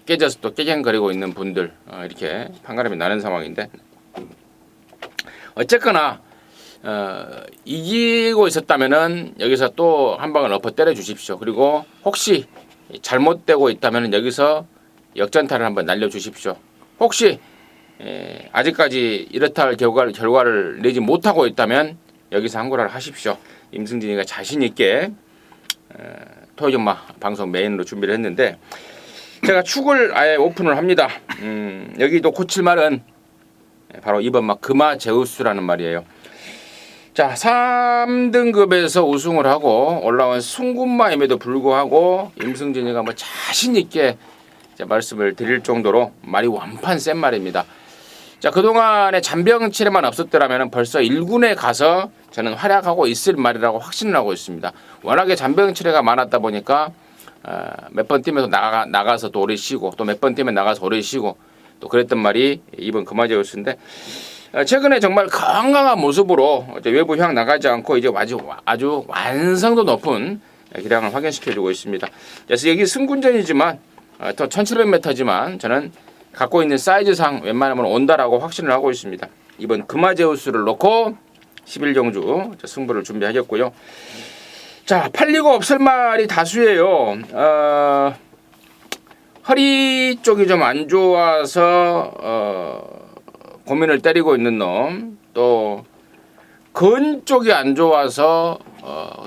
깨져서 또 깨갱거리고 있는 분들 이렇게 판가름이 나는 상황인데 어쨌거나 이기고 있었다면은 여기서 또 한 방을 엎어 때려 주십시오. 그리고 혹시 잘못되고 있다면은 여기서 역전타를 한번 날려 주십시오. 혹시 아직까지 이렇다 할 결과를 내지 못하고 있다면 여기서 항고라를 하십시오. 임승진이가 자신 있게 토요전마 방송 메인으로 준비를 했는데 제가 축을 아예 오픈을 합니다. 여기도 고칠 말은 바로 2번마 금화 제우스라는 말이에요. 자, 3등급에서 우승을 하고 올라온 순군마임에도 불구하고 임승진이가 뭐 자신 있게 말씀을 드릴 정도로 말이 완판 센 말입니다. 자, 그동안에 잔병치레만 없었더라면 벌써 1군에 가서 저는 활약하고 있을 말이라고 확신을 하고 있습니다. 워낙에 잔병치레가 많았다 보니까 몇 번 뛰면서 나가서 또 오래 쉬고 또 몇 번 뛰면 나가서 오래 쉬고 또 그랬던 말이 이번 금화제우스인데 최근에 정말 건강한 모습으로 외부 향 나가지 않고 이제 아주 완성도 높은 기량을 확인시켜주고 있습니다. 그래서 여기 승군전이지만 더 1700m지만 저는 갖고 있는 사이즈상 웬만하면 온다라고 확신을 하고 있습니다. 이번 금화제우스를 놓고 11경주 승부를 준비하겠고요. 자, 팔리고 없을 말이 다수예요. 허리 쪽이 좀 안 좋아서 고민을 때리고 있는 놈, 또 근 쪽이 안 좋아서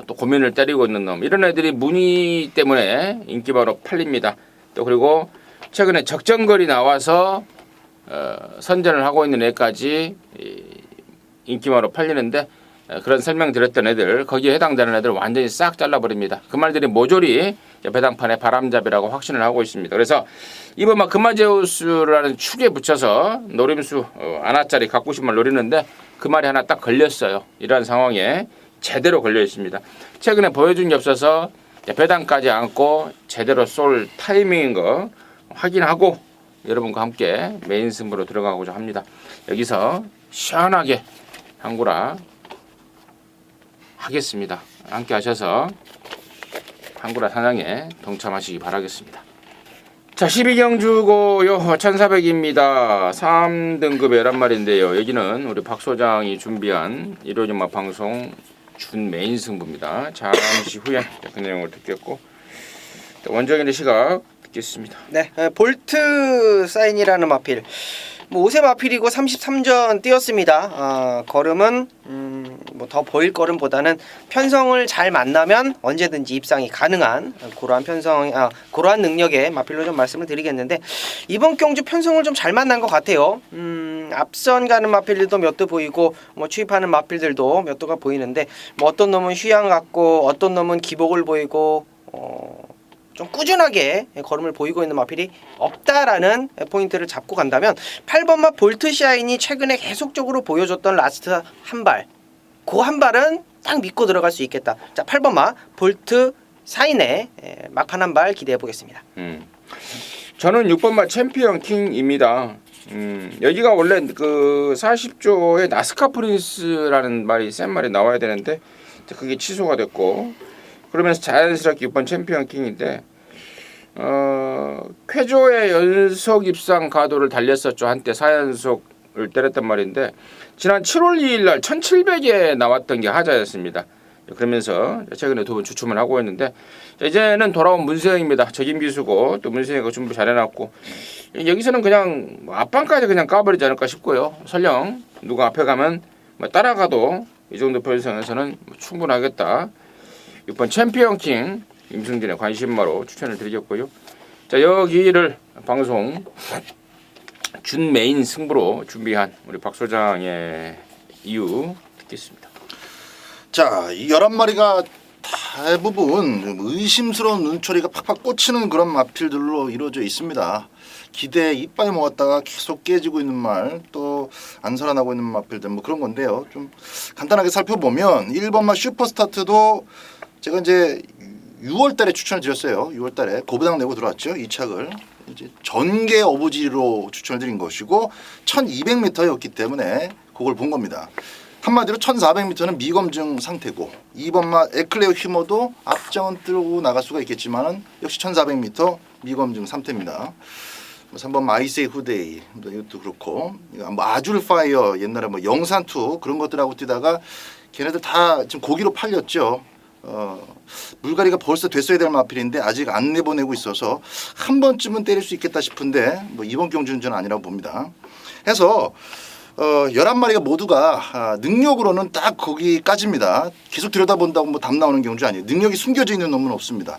또 고민을 때리고 있는 놈, 이런 애들이 무늬 때문에 인기바로 팔립니다. 또 그리고 최근에 적정거리 나와서 선전을 하고 있는 애까지 인기바로 팔리는데, 그런 설명드렸던 애들, 거기에 해당되는 애들 완전히 싹 잘라버립니다. 그 말들이 모조리 배당판의 바람잡이라고 확신을 하고 있습니다. 그래서 이번 막 금화제우스라는 축에 붙여서 노림수 아나짜리 갖고 싶은 말 노리는데 그 말이 하나 딱 걸렸어요. 이러한 상황에 제대로 걸려 있습니다. 최근에 보여준 게 없어서 배당까지 안고 제대로 쏠 타이밍인 거 확인하고 여러분과 함께 메인 승부로 들어가고자 합니다. 여기서 시원하게 한구라 하겠습니다. 함께 하셔서 한구라 사냥에 동참하시기 바라겠습니다. 자, 12경주고요. 1400입니다. 3등급의 11마리인데요. 여기는 우리 박 소장이 준비한 일요일마 방송 준 메인 승부입니다. 잠시 후에 그 내용을 듣겠고, 원정인의 시각 듣겠습니다. 네, 볼트 사인이라는 마필. 뭐 5세 마필이고 33전 뛰었습니다. 걸음은 뭐 더 보일 걸음보다는 편성을 잘 만나면 언제든지 입상이 가능한 그러한 그러한 능력의 마필로 좀 말씀을 드리겠는데, 이번 경주 편성을 좀 잘 만난 것 같아요. 앞선 가는 마필들도 몇 도 보이고 뭐 추입하는 마필들도 몇 도가 보이는데, 뭐 어떤 놈은 휴양 같고 어떤 놈은 기복을 보이고 좀 꾸준하게 걸음을 보이고 있는 마필이 없다라는 포인트를 잡고 간다면, 8번마 볼트 샤인이 최근에 계속적으로 보여줬던 라스트 한 발, 그 한 발은 딱 믿고 들어갈 수 있겠다. 자, 8번마 볼트 사인의 막판 한 발 기대해 보겠습니다. 저는 6번마 챔피언 킹입니다. 여기가 원래 그 40조의 나스카 프린스라는 말이 센 말이 나와야 되는데 그게 취소가 됐고, 그러면서 자연스럽게 6번 챔피언 킹인데, 쾌조의 연속 입상 가도를 달렸었죠. 한때 4연속을 때렸단 말인데, 지난 7월 2일 날 1700에 나왔던 게 하자였습니다. 그러면서 최근에 2번 주춤을 하고 있는데, 이제는 돌아온 문세영입니다. 적임기수고 또 문세영이가 준비 잘해놨고, 여기서는 그냥 앞방까지 그냥 까버리지 않을까 싶고요. 설령 누가 앞에 가면 뭐 따라가도 이 정도 편성에서는 충분하겠다. 6번 챔피언킹 임승진의 관심마로 추천을 드리겠고요. 자, 여기를 방송 준 메인 승부로 준비한 우리 박 소장의 이유 듣겠습니다. 자, 이 11마리가 대부분 좀 의심스러운 눈초리가 팍팍 꽂히는 그런 마필들로 이루어져 있습니다. 기대에 이빨 모았다가 계속 깨지고 있는 말, 또 안 살아나고 있는 마필들, 뭐 그런 건데요. 좀 간단하게 살펴보면 1번마 슈퍼스타트도 제가 이제 6월 달에 추천을 드렸어요. 6월 달에 고부당 내고 들어왔죠. 이 착을 이제 전개 어부지로 추천을 드린 것이고, 1200m였기 때문에 그걸 본 겁니다. 한마디로 1400m는 미검증 상태고, 2번마 에클레어 휴머도 앞장은 뜨고 나갈 수가 있겠지만 역시 1400m 미검증 상태입니다. 3번 마이세이 후데이, 이것도 그렇고, 뭐 아줄 파이어 옛날에 뭐 영산투 그런 것들하고 뛰다가 걔네들 다 지금 고기로 팔렸죠. 물갈이가 벌써 됐어야 될 마필인데 아직 안 내보내고 있어서 한 번쯤은 때릴 수 있겠다 싶은데, 뭐 이번 경주는 저는 아니라고 봅니다. 해서 11마리가 모두가 능력으로는 딱 거기까지입니다. 계속 들여다본다고 뭐 답 나오는 경주 아니에요. 능력이 숨겨져 있는 놈은 없습니다.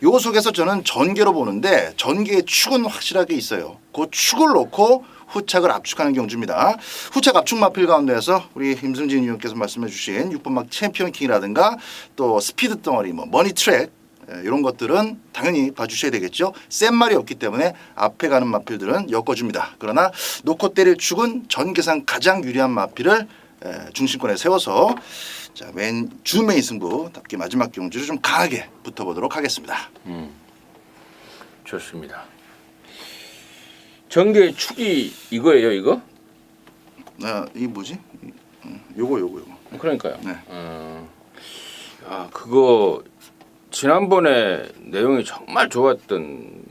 요 속에서 저는 전개로 보는데, 전개의 축은 확실하게 있어요. 그 축을 놓고 후착을 압축하는 경주입니다. 후착 압축 마필 가운데에서 우리 임승진 의원께서 말씀해 주신 6번 막 챔피언 킹이라든가 또 스피드 덩어리, 뭐 머니 트랙, 이런 것들은 당연히 봐주셔야 되겠죠. 센 말이 없기 때문에 앞에 가는 마필들은 엮어줍니다. 그러나 놓고 때릴 축은 전개상 가장 유리한 마필을 중심권에 세워서, 자, 주 메인 승부답게 마지막 경주를 좀 강하게 붙어보도록 하겠습니다. 좋습니다. 전개 축이 이거예요, 이거? 이 뭐지? 요거. 그러니까요. 네. 그거 지난번에 내용이 정말 좋았던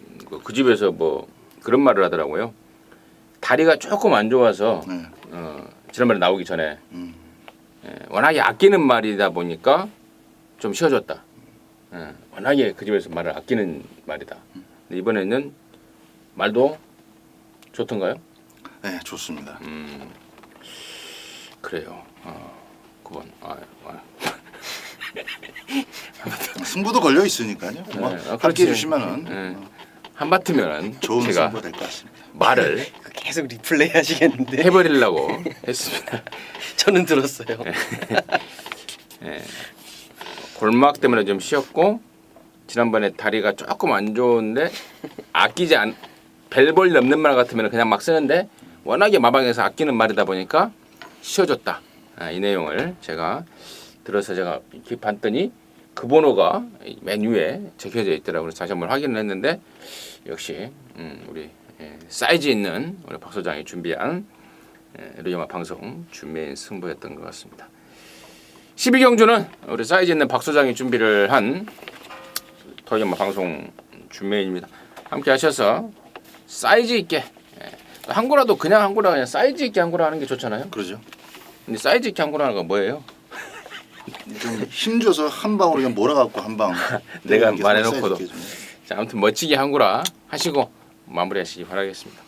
그 집에서 뭐 그런 말을 하더라고요. 다리가 조금 안 좋아서 네. 지난번에 나오기 전에 워낙에 아끼는 말이다 보니까 좀 쉬어졌다. 워낙에 그 집에서 말을 아끼는 말이다. 근데 이번에는 말도 좋던가요? 네, 좋습니다. 그래요. 9번. 승부도 걸려 있으니까요. 뭐 그렇지. 함께 해주시면은 한바트면 좋은 제가 승부 될 것 같습니다. 말을 계속 리플레이 하시겠는데 해버리려고 했습니다. 저는 들었어요. 골막 때문에 좀 쉬었고 지난번에 다리가 조금 안 좋은데 아끼지 않 벨볼이 없는 말 같으면 그냥 막 쓰는데 워낙에 마방에서 아끼는 말이다 보니까 쉬어졌다. 이 내용을 제가 들어서 제가 이렇게 봤더니 그 번호가 맨 위에 적혀져 있더라고요. 그래서 다시 한번 확인을 했는데 역시 우리 사이즈 있는 우리 박 소장이 준비한 르영화 방송 준비인 승부였던 것 같습니다. 12경주는 우리 사이즈 있는 박 소장이 준비를 한 더영화 방송 준비인입니다. 함께 하셔서 사이즈 있게 한구라도 그냥 한구라 그냥 사이즈 있게 한구라 하는 게 좋잖아요. 그러죠. 근데 사이즈 있게 한구라 하는 건 뭐예요? 좀 힘줘서 한 방으로 그냥 몰아갖고 한 방. 내가 이렇게 말해놓고도. 사이즈 있게 좀. 자, 아무튼 멋지게 한구라 하시고 마무리하시기 바라겠습니다.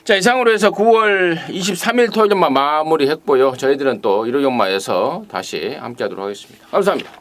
자, 이상으로 해서 9월 23일 토요일만 마무리했고요. 저희들은 또 일요일마에서 다시 함께하도록 하겠습니다. 감사합니다.